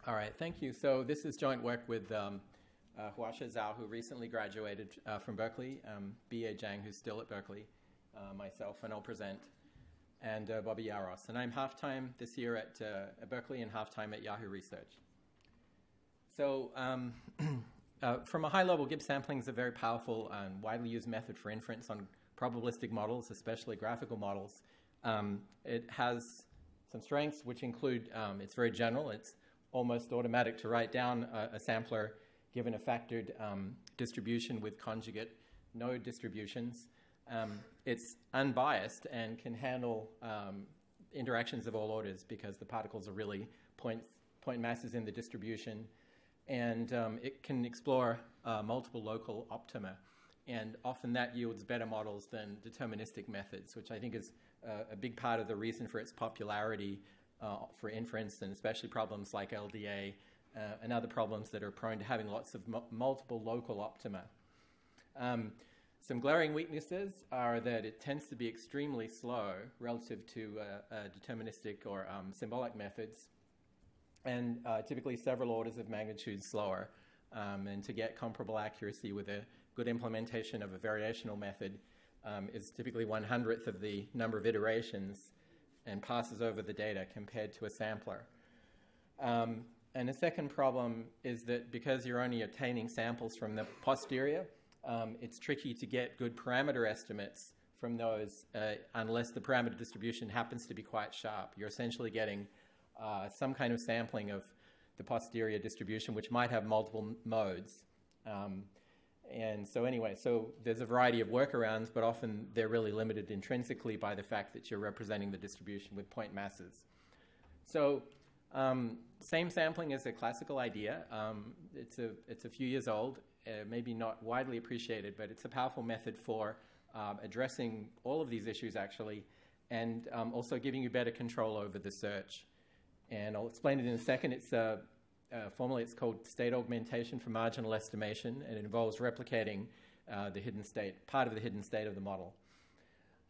All right, thank you. So this is joint work with Huasha, Zhao, who recently graduated from Berkeley, Biye, Jiang, who's still at Berkeley, myself, and I'll present, and Bobby Jaros. And I'm half-time this year at Berkeley and half-time at Yahoo Research. So from a high level, Gibbs sampling is a very powerful and widely used method for inference on probabilistic models, especially graphical models. It has some strengths, which include it's very general. It's almost automatic to write down a sampler given a factored distribution with conjugate node distributions. It's unbiased and can handle interactions of all orders because the particles are really point masses in the distribution. And it can explore multiple local optima. And often that yields better models than deterministic methods, which I think is a big part of the reason for its popularity for inference, and especially problems like LDA and other problems that are prone to having lots of multiple local optima. Some glaring weaknesses are that it tends to be extremely slow relative to deterministic or symbolic methods, and typically several orders of magnitude slower. And to get comparable accuracy with a good implementation of a variational method is typically 1/100th of the number of iterations and passes over the data compared to a sampler. And the second problem is that because you're only obtaining samples from the posterior, it's tricky to get good parameter estimates from those unless the parameter distribution happens to be quite sharp. You're essentially getting some kind of sampling of the posterior distribution, which might have multiple modes. And so anyway, so there's a variety of workarounds, but often they're really limited intrinsically by the fact that you're representing the distribution with point masses. So same sampling is a classical idea. It's a few years old, maybe not widely appreciated, but it's a powerful method for addressing all of these issues, actually, and also giving you better control over the search. And I'll explain it in a second. Formally, it's called state augmentation for marginal estimation, and it involves replicating the hidden state, part of the hidden state of the model.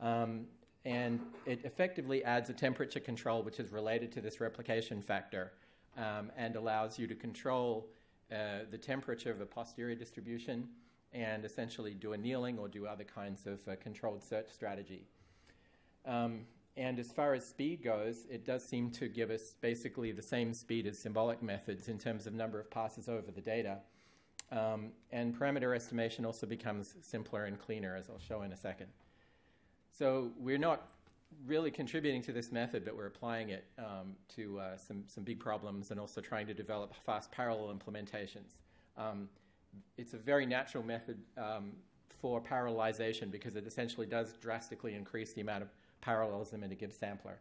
And it effectively adds a temperature control, which is related to this replication factor, and allows you to control the temperature of a posterior distribution and essentially do annealing or do other kinds of controlled search strategy. And as far as speed goes, it does seem to give us basically the same speed as symbolic methods in terms of number of passes over the data. And parameter estimation also becomes simpler and cleaner, as I'll show in a second. So we're not really contributing to this method, but we're applying it to some big problems and also trying to develop fast parallel implementations. It's a very natural method for parallelization because it essentially does drastically increase the amount of parallelism in a Gibbs sampler.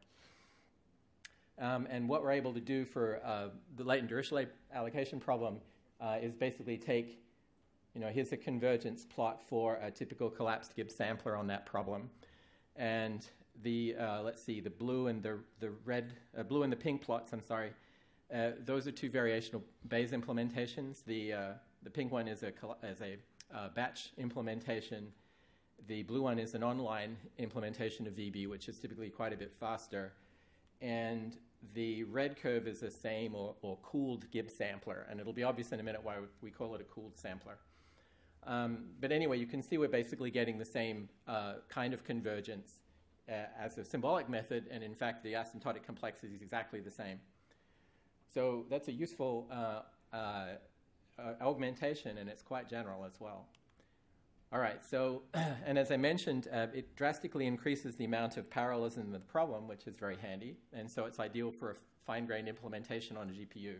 And what we're able to do for the latent Dirichlet allocation problem is basically take, here's a convergence plot for a typical collapsed Gibbs sampler on that problem. And the, let's see, the blue and the red, blue and the pink plots, those are two variational Bayes implementations. The pink one is a batch implementation. The blue one is an online implementation of VB, which is typically quite a bit faster. And the red curve is the same or cooled Gibbs sampler. And it'll be obvious in a minute why we call it a cooled sampler. But anyway, you can see we're basically getting the same kind of convergence as a symbolic method. And in fact, the asymptotic complexity is exactly the same. So that's a useful augmentation, and it's quite general as well. All right, so, and as I mentioned, it drastically increases the amount of parallelism of the problem, which is very handy, and so it's ideal for a fine-grained implementation on a GPU.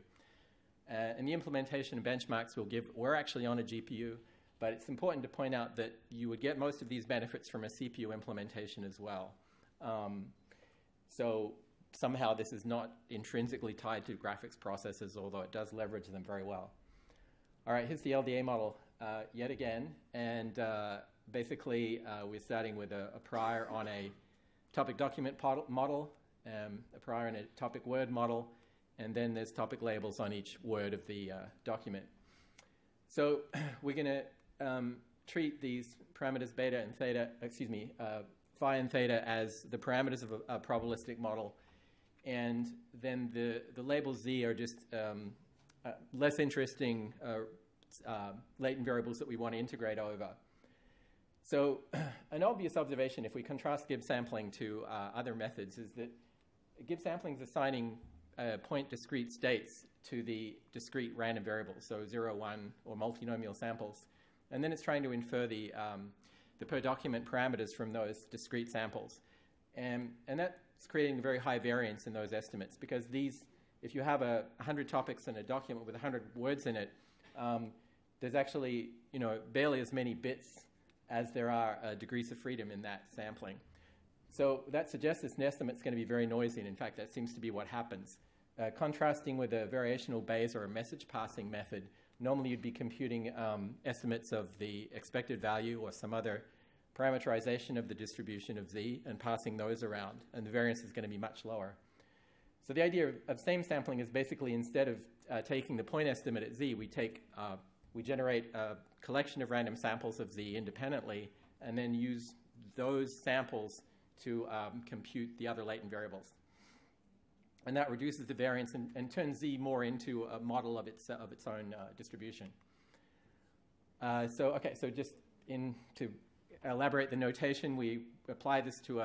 And the implementation benchmarks we'll give were actually on a GPU, but it's important to point out that you would get most of these benefits from a CPU implementation as well. So somehow this is not intrinsically tied to graphics processors, although it does leverage them very well. All right, here's the LDA model. Yet again, and basically we're starting with a prior on a topic document model, a prior on a topic word model, and then there's topic labels on each word of the document. So we're going to treat these parameters beta and theta, phi and theta as the parameters of a probabilistic model, and then the labels Z are just less interesting latent variables that we want to integrate over. So an obvious observation, if we contrast Gibbs sampling to other methods, is that Gibbs sampling is assigning point discrete states to the discrete random variables, so 0, 1, or multinomial samples. And then it's trying to infer the per document parameters from those discrete samples. And that's creating a very high variance in those estimates, because these, if you have 100 topics in a document with 100 words in it, there's actually, barely as many bits as there are degrees of freedom in that sampling. So that suggests this estimate's going to be very noisy, and in fact, that seems to be what happens. Contrasting with a variational Bayes or a message passing method, normally you'd be computing estimates of the expected value or some other parameterization of the distribution of Z and passing those around, and the variance is going to be much lower. So the idea of same sampling is basically, instead of taking the point estimate at Z, we generate a collection of random samples of Z independently, and then use those samples to compute the other latent variables. And that reduces the variance and turns Z more into a model of its own distribution. So just to elaborate the notation, we apply this to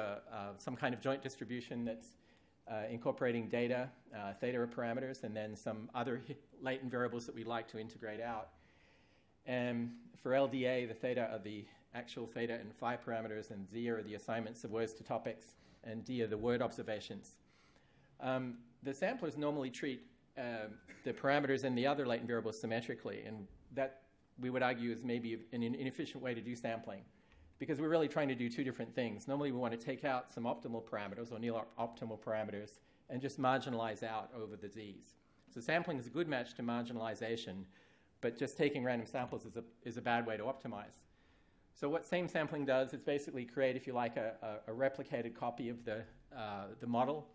some kind of joint distribution that's incorporating data, theta parameters, and then some other latent variables that we'd like to integrate out. And for LDA, the theta are the actual theta and phi parameters, and Z are the assignments of words to topics, and D are the word observations. The samplers normally treat the parameters and the other latent variables symmetrically, and that we would argue is maybe an inefficient way to do sampling, because we're really trying to do two different things. Normally we want to take out some optimal parameters or near optimal parameters and just marginalize out over the Z's. So sampling is a good match to marginalization, but just taking random samples is a bad way to optimize. So what same sampling does is basically create, if you like, a replicated copy of the model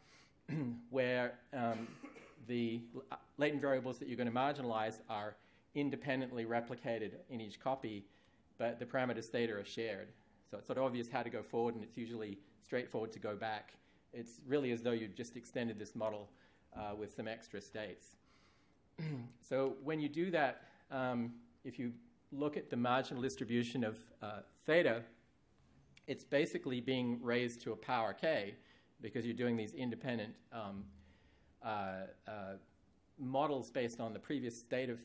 where the latent variables that you're going to marginalize are independently replicated in each copy, but the parameters theta are shared. So it's sort of obvious how to go forward, and it's usually straightforward to go back. It's really as though you just extended this model with some extra states. So when you do that, if you look at the marginal distribution of theta, it's basically being raised to a power k, because you're doing these independent models based on the previous state of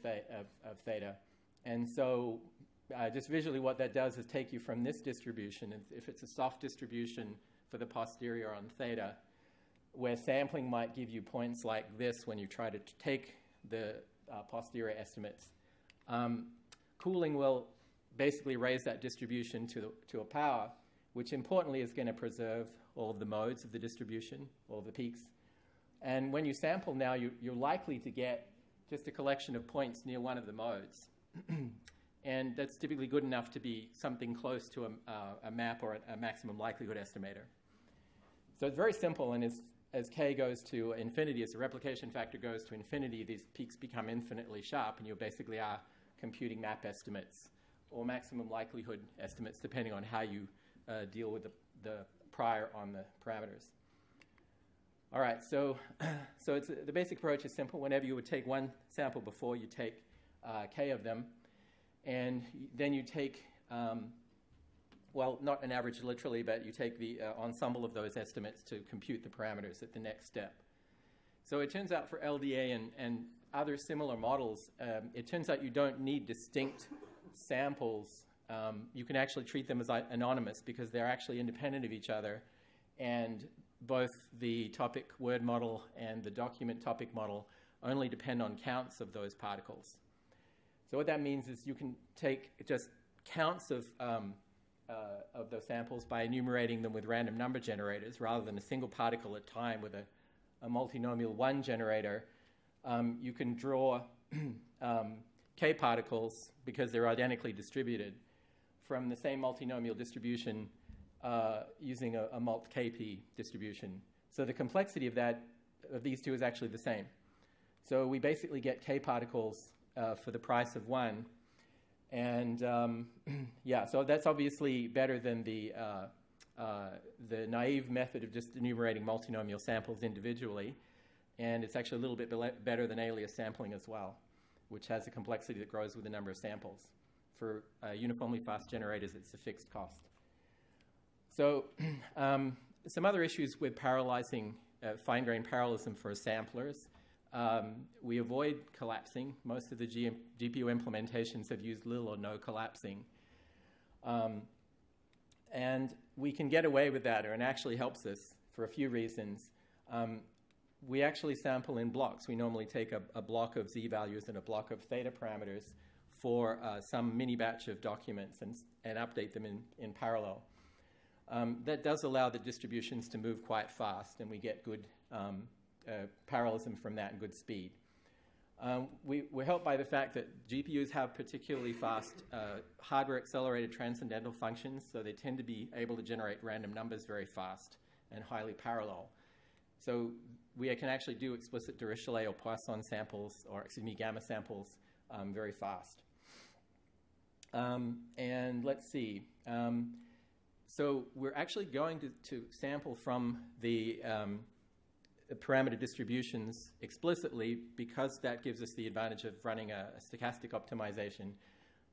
theta. And so just visually what that does is take you from this distribution, if it's a soft distribution for the posterior on theta, where sampling might give you points like this when you try to take the posterior estimates. Cooling will basically raise that distribution to a power, which importantly is going to preserve all of the modes of the distribution, all of the peaks. And when you sample now, you're likely to get just a collection of points near one of the modes. And that's typically good enough to be something close to a map or a maximum likelihood estimator. So it's very simple, and as k goes to infinity, as the replication factor goes to infinity, these peaks become infinitely sharp, and you basically are computing map estimates or maximum likelihood estimates, depending on how you deal with the prior on the parameters. All right, so the basic approach is simple. Whenever you would take one sample before, you take k of them, and then you take, well, not an average literally, but you take the ensemble of those estimates to compute the parameters at the next step. So it turns out for LDA and other similar models, it turns out you don't need distinct samples. You can actually treat them as anonymous, because they're actually independent of each other, and both the topic word model and the document topic model only depend on counts of those particles. So what that means is you can take just counts of those samples by enumerating them with random number generators rather than a single particle at a time with a multinomial 1 generator. You can draw k particles, because they're identically distributed, from the same multinomial distribution using a mult-kp distribution. So the complexity of these two is actually the same. So we basically get k particles for the price of 1. And yeah, so that's obviously better than the the naive method of just enumerating multinomial samples individually, and it's actually a little bit better than alias sampling as well, which has a complexity that grows with the number of samples. For uniformly fast generators, it's a fixed cost. So some other issues with parallelizing fine-grained parallelism for samplers. We avoid collapsing. Most of the GPU implementations have used little or no collapsing. And we can get away with that, and it actually helps us for a few reasons. We actually sample in blocks. We normally take a block of z values and a block of theta parameters for some mini batch of documents and update them in parallel. That does allow the distributions to move quite fast, and we get good parallelism from that and good speed. We're helped by the fact that GPUs have particularly fast hardware-accelerated transcendental functions, so they tend to be able to generate random numbers very fast and highly parallel. So we can actually do explicit Dirichlet or Poisson samples, or excuse me, gamma samples very fast. And let's see. So we're actually going to sample from the parameter distributions explicitly because that gives us the advantage of running a stochastic optimization.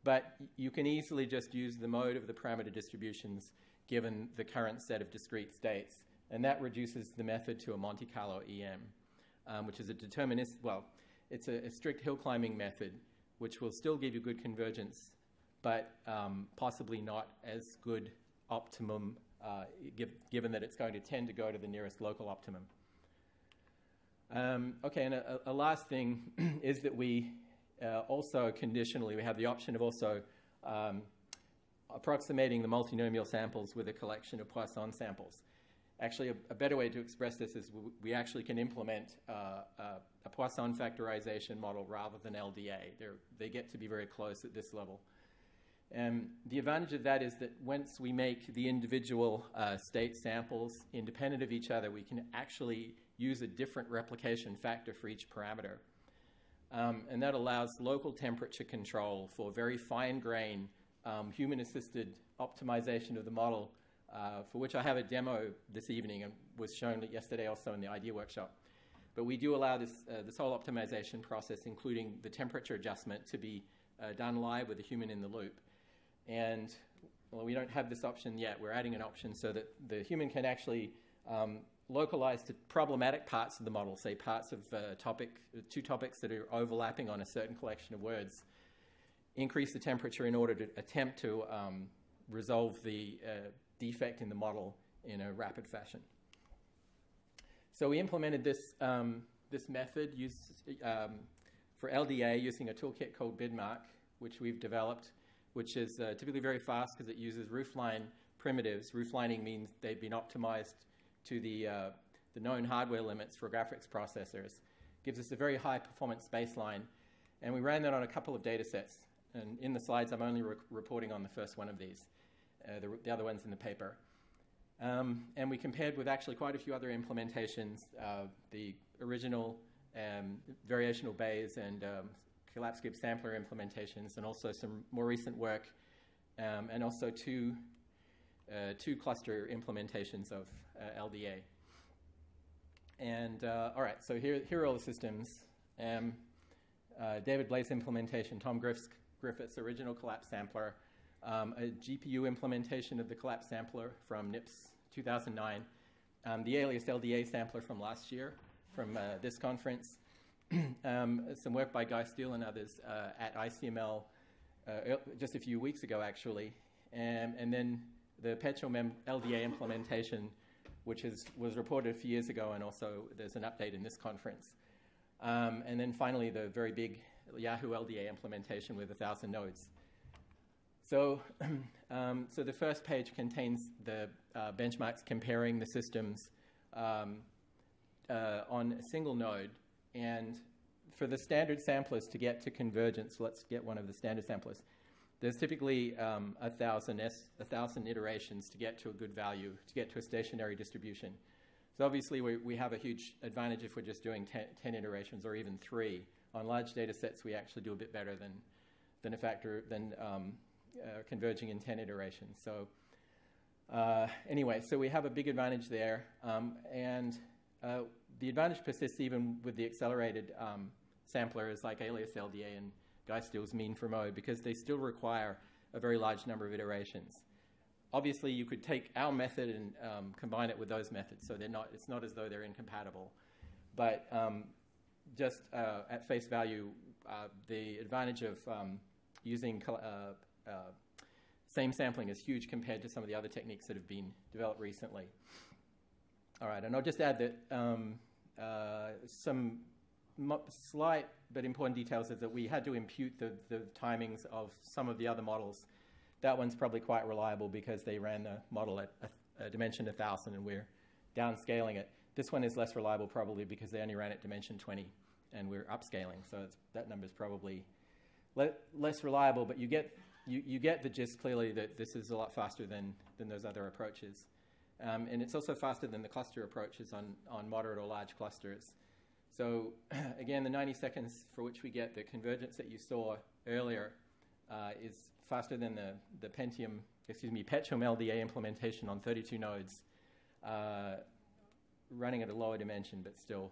But you can easily just use the mode of the parameter distributions given the current set of discrete states. And that reduces the method to a Monte Carlo EM, which is a deterministic, well, it's a strict hill climbing method, which will still give you good convergence, but possibly not as good optimum, given that it's going to tend to go to the nearest local optimum. Okay, and a last thing is that we also conditionally, we have the option of also approximating the multinomial samples with a collection of Poisson samples. Actually, a better way to express this is we actually can implement a Poisson factorization model rather than LDA. They get to be very close at this level. And the advantage of that is that once we make the individual state samples independent of each other, we can actually use a different replication factor for each parameter. And that allows local temperature control for very fine-grained, human-assisted optimization of the model, for which I have a demo this evening and was shown yesterday also in the idea workshop. But we do allow this whole optimization process, including the temperature adjustment, to be done live with a human in the loop. And well, we don't have this option yet. We're adding an option so that the human can actually localize to problematic parts of the model, say parts of two topics that are overlapping on a certain collection of words, increase the temperature in order to attempt to resolve the defect in the model in a rapid fashion. So we implemented this method for LDA using a toolkit called BidMark, which we've developed, which is typically very fast because it uses roofline primitives. Rooflining means they've been optimized to the known hardware limits for graphics processors. Gives us a very high performance baseline. And we ran that on a couple of data sets. And in the slides, I'm only reporting on the first one of these. The other one's in the paper. And we compared with actually quite a few other implementations, the original Variational Bayes and collapse Gibbs sampler implementations, and also some more recent work, and also two cluster implementations of LDA. And all right, so here are all the systems. David Blai's implementation, Tom Griffith's original collapse sampler, a GPU implementation of the collapse sampler from NIPS 2009, the alias LDA sampler from last year, from this conference, some work by Guy Steele and others at ICML just a few weeks ago, actually, and then the PetroMem LDA implementation, which was reported a few years ago, and also there's an update in this conference. And then finally, the very big Yahoo LDA implementation with 1,000 nodes. So, so the first page contains the benchmarks comparing the systems on a single node. And for the standard samplers to get to convergence, let's get one of the standard samplers. There's typically 1,000 iterations to get to a good value, to get to a stationary distribution. So obviously we have a huge advantage if we're just doing 10 iterations or even 3. On large data sets, we actually do a bit better than converging in 10 iterations. So Anyway, so we have a big advantage there, and the advantage persists even with the accelerated samplers like alias LDA and Geistel's mean for mode, because they still require a very large number of iterations. Obviously, you could take our method and combine it with those methods, so it's not as though they're incompatible. But just at face value, the advantage of using same sampling is huge compared to some of the other techniques that have been developed recently. All right, and I'll just add that some slight but important details is that we had to impute the timings of some of the other models. That one's probably quite reliable because they ran the model at a dimension 1,000 and we're downscaling it. This one is less reliable probably because they only ran at dimension 20 and we're upscaling, so that number's probably less reliable, but you get the gist clearly that this is a lot faster than those other approaches. And it's also faster than the cluster approaches on moderate or large clusters. So again, the 90 seconds for which we get the convergence that you saw earlier is faster than the Pentium, Petrium LDA implementation on 32 nodes, running at a lower dimension, but still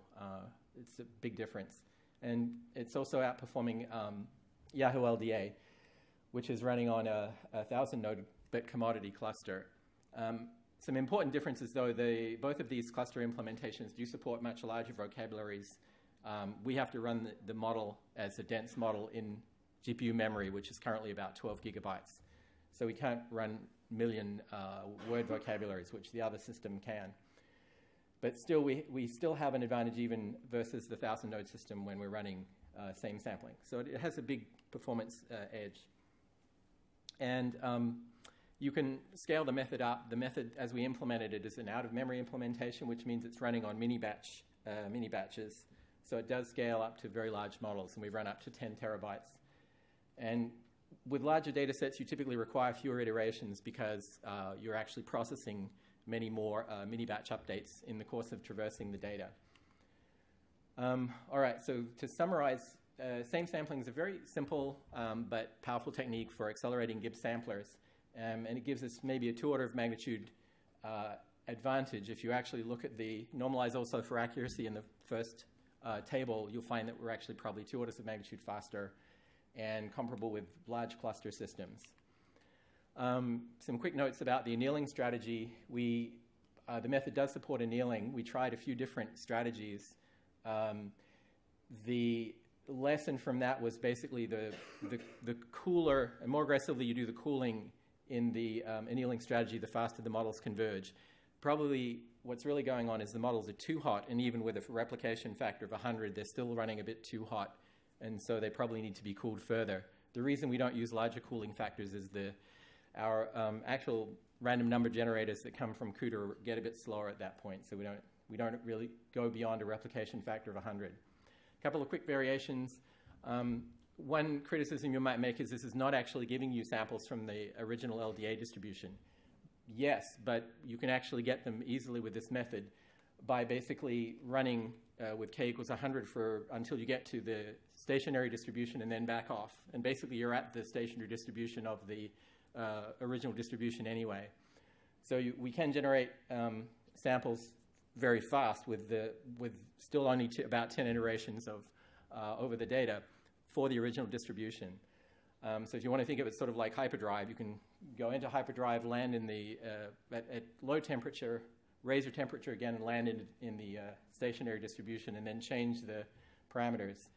it's a big difference. And it's also outperforming Yahoo LDA, which is running on a 1,000 node but commodity cluster. Some important differences, though, both of these cluster implementations do support much larger vocabularies. We have to run the model as a dense model in GPU memory, which is currently about 12 gigabytes. So we can't run million word vocabularies, which the other system can. But still, we still have an advantage even versus the 1,000 node system when we're running same sampling. So it has a big performance edge. And you can scale the method up. The method, as we implemented it, is an out-of-memory implementation, which means it's running on mini batches. So it does scale up to very large models, and we run up to 10 terabytes. And with larger data sets, you typically require fewer iterations because you're actually processing many more mini batch updates in the course of traversing the data. All right, so to summarize, same sampling is a very simple but powerful technique for accelerating Gibbs samplers. And it gives us maybe a 2 order of magnitude advantage. If you actually look at the normalize also for accuracy in the first table, you'll find that we're actually probably 2 orders of magnitude faster and comparable with large cluster systems. Some quick notes about the annealing strategy. The method does support annealing. We tried a few different strategies. The lesson from that was basically the cooler, and more aggressively you do the cooling in the annealing strategy, the faster the models converge. Probably what's really going on is the models are too hot, and even with a replication factor of 100, they're still running a bit too hot, and so they probably need to be cooled further. The reason we don't use larger cooling factors is our actual random number generators that come from CUDA get a bit slower at that point, so we don't really go beyond a replication factor of 100. A couple of quick variations. One criticism you might make is this is not actually giving you samples from the original LDA distribution. Yes, but you can actually get them easily with this method by basically running with k equals 100 until you get to the stationary distribution and then back off. And basically you're at the stationary distribution of the original distribution anyway. So we can generate samples very fast with still only about 10 iterations of over the data for the original distribution. So if you want to think of it sort of like hyperdrive, you can go into hyperdrive, land in at low temperature, raise your temperature again, and land in the stationary distribution, and then change the parameters.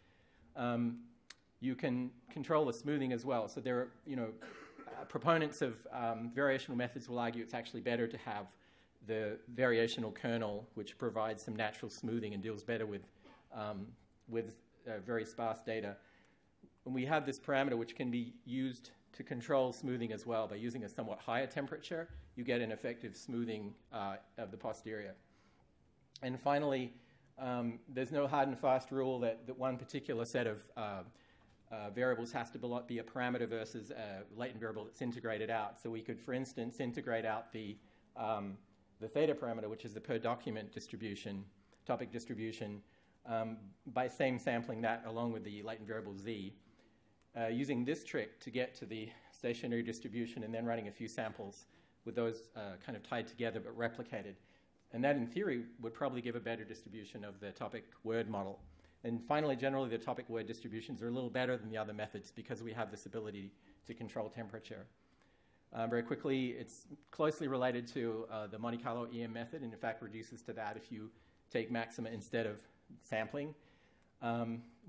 You can control the smoothing as well. So there are, proponents of variational methods will argue it's actually better to have the variational kernel, which provides some natural smoothing and deals better with very sparse data. And we have this parameter which can be used to control smoothing as well. By using a somewhat higher temperature, you get an effective smoothing of the posterior. And finally, there's no hard and fast rule that one particular set of variables has to be a parameter versus a latent variable that's integrated out. So we could, for instance, integrate out the theta parameter, which is the per document distribution, topic distribution, by same sampling that along with the latent variable z, using this trick to get to the stationary distribution and then running a few samples those kind of tied together but replicated. And that, in theory, would probably give a better distribution of the topic word model. And finally, generally, the topic word distributions are a little better than the other methods because we have this ability to control temperature. Very quickly, it's closely related to the Monte Carlo EM method, and in fact reduces to that if you take maxima instead of sampling.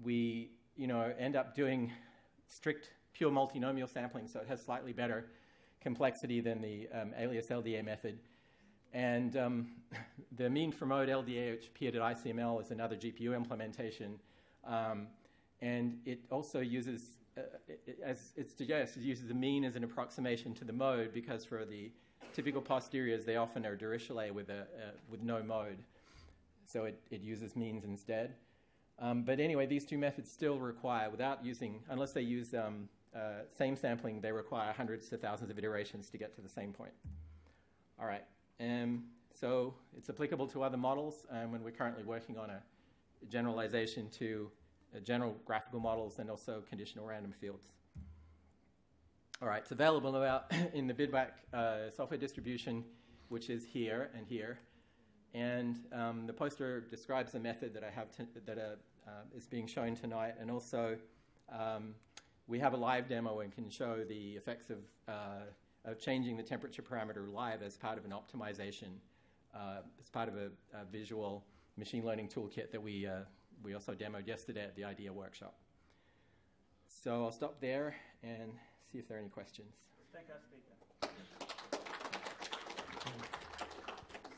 We end up doing strict pure multinomial sampling, so it has slightly better complexity than the alias LDA method. And the mean for mode LDA, which appeared at ICML, is another GPU implementation. And it also uses, as it suggests, it uses the mean as an approximation to the mode, because for the typical posteriors, they often are Dirichlet with no mode. So it uses means instead. But anyway, these two methods still require, unless they use same sampling, they require hundreds to thousands of iterations to get to the same point. All right. So it's applicable to other models, when we're currently working on a generalization to general graphical models and also conditional random fields. All right, it's available in the BidBack software distribution, which is here and here. And the poster describes the method that I have that is being shown tonight. And also, we have a live demo and can show the effects of changing the temperature parameter live as part of an optimization, as part of a visual machine learning toolkit that we also demoed yesterday at the IDEA workshop. So I'll stop there and see if there are any questions. Thank you, speaker.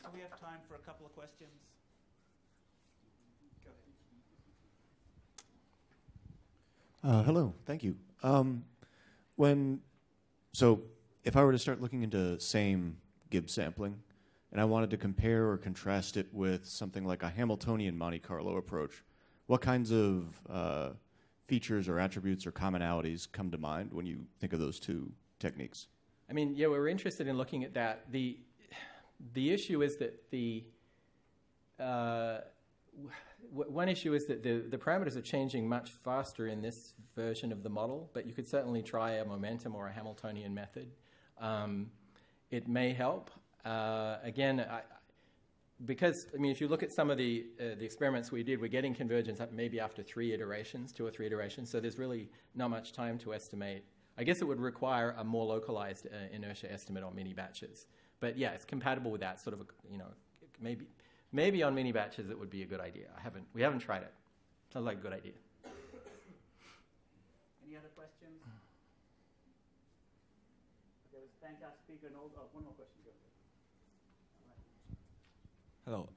So we have time for a couple of questions. Go ahead. Hello, thank you. So if I were to start looking into same Gibbs sampling, and I wanted to compare or contrast it with something like a Hamiltonian Monte Carlo approach, what kinds of features or attributes or commonalities come to mind when you think of those two techniques? I mean, yeah, we're interested in looking at that. The issue is that one issue is that the parameters are changing much faster in this version of the model, but you could certainly try a momentum or a Hamiltonian method. It may help. Again, because if you look at some of the experiments we did, we're getting convergence maybe after 2 or 3 iterations, so there's really not much time to estimate. I guess it would require a more localized inertia estimate on mini batches. But yeah, it's compatible with that sort of, maybe on mini batches it would be a good idea. We haven't tried it. Sounds like a good idea. Any other questions? Okay, let's thank our speaker. And one more question. Go ahead.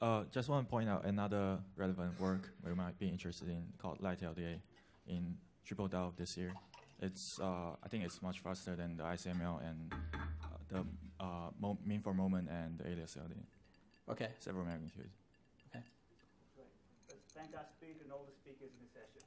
Hello. Just want to point out another relevant work we might be interested in called Latent LDA in triple DAO this year. It's I think it's much faster than the ICML and the mean for moment and the alias LDA. Okay. Several magnitudes. Okay. Great. Let's thank our speaker and all the speakers in the session.